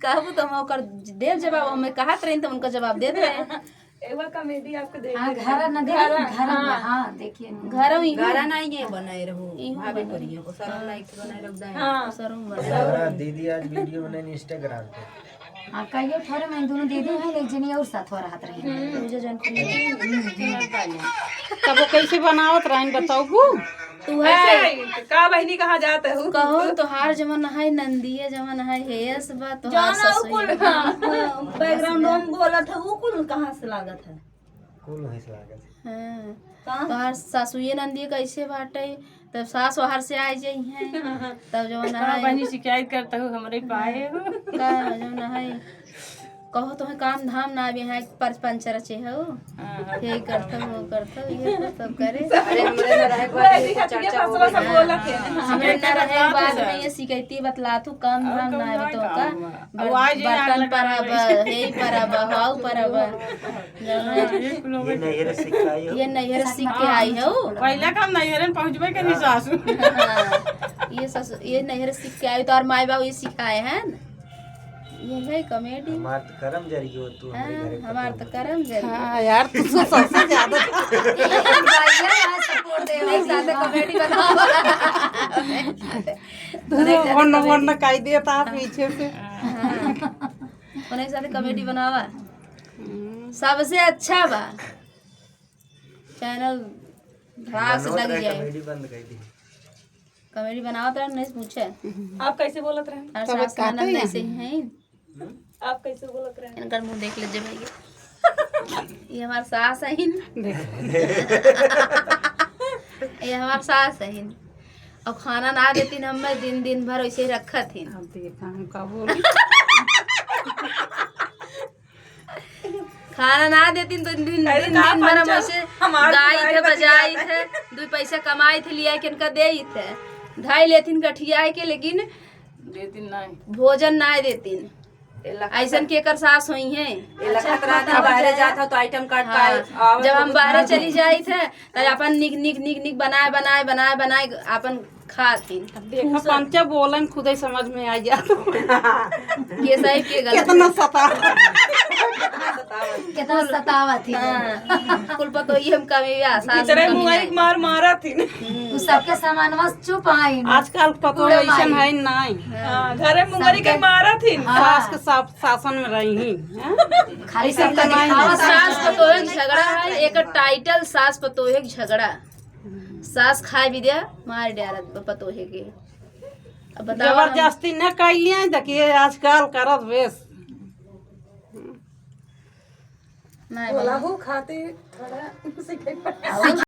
कहबो तो हम ओकर देव जवाब हमें कहत रही तो उनका जवाब दे रहे हैं। एक बार कॉमेडी आपको देख घर न दे घर हां देखिए घर ही गारा नहीं है बनाए रहो भाभी करिए को सरल लाइक बनाए रख दे हां सरों बना दीदी आज वीडियो बनाई इंस्टाग्राम पे। हां कहियो थोड़े में दोनों दीदी हैं एक जनी और साथ हो रहा रही मुझे जन तब वो कैसे बनावत रही बताओ को तू है का बहनी कहा जाता है कहो तोहार जमन है नंदिए जमन है हेयस बा तोहार ससुर बैकग्राउंड में बोला था वो कुल कहां से लागत है कुल है लागत। हां तोहार सासुए नंदिए कैसे बाटे तब सास बाहर से आ जाई है तब जवन है बहनी शिकायत करता हूँ हमारे पाए हो का जवन है कहो तो काम धाम ना भी है पर पंचर चे हो यही करता ये तो सब करे अरे हमरे में रहे बात चर्चा हो सब बोला थे हमरे न रहे बाद में ये शिकायती बतला तू काम धाम ना है तो का बर्तन परब हे परब हाउ परब ये नहर सिखाई हो ये नैहर सीख के आई हो पहला काम नैहरन पहुंचबे के नहीं सासू ये नैहर सीख के आई तो और माई बाबू ये सिखाए हैं ये है कॉमेडी हमार तो करम जरी हो तू हमारे घरे हमार तो करम जरी हां यार तू तो सबसे ज्यादा सपोर्ट दे एक साथ कॉमेडी बनाओ वन वन काई देता पीछे से उन्हें साथ कॉमेडी बनावा सबसे अच्छा बा चैनल धड़ाक से लग जाए कॉमेडी बंद कर दी। कॉमेडी बनाओ तो नहीं पूछे आप कैसे बोलत रहे और सास ननद ऐसे ही हैं आप कैसे बोलत रहे इनका मुंह देख लीजिए भैया ये हमार सास है ये हमार सास है और खाना ना देती हमें दिन दिन भर वैसे ही रखा थी अब देखा हम का बोली खाना ना देती तो दिन दिन भर हम ऐसे गाई थे बजाई थे दो पैसा कमाई थे लिया के इनका दे थे ढाई लेथिन गठिया के लेकिन देती नहीं भोजन ना देतीन ऐसन के कर सास हुई है बाहर जाता तो आइटम कार्ड का जब हम बाहर चली जाई थे तब अपन निक निक निक निक बनाए अपन खातीन देखा पंचा बोलन खुद ही समझ में आ जा ये सही के गलत कितना सता कितना सतावा थी कुल पतो ये हम कभी सास तेरे मुंह एक मार मारा थी तू सबके सामानवा चुप आई आजकल पतो ऐसन है नहीं हां घरे मुंगरी के मारा थी सास के सब शासन में रही हैं खाली सब दिखावा सास पतो एक झगड़ा है एक टाइटल सास पतो एक झगड़ा सास खाए भी दिया मार डारत पतो है के अब बताओ जबरदस्ती न कैलिए देखिए आजकल करत बेस नहीं खाते थोड़ा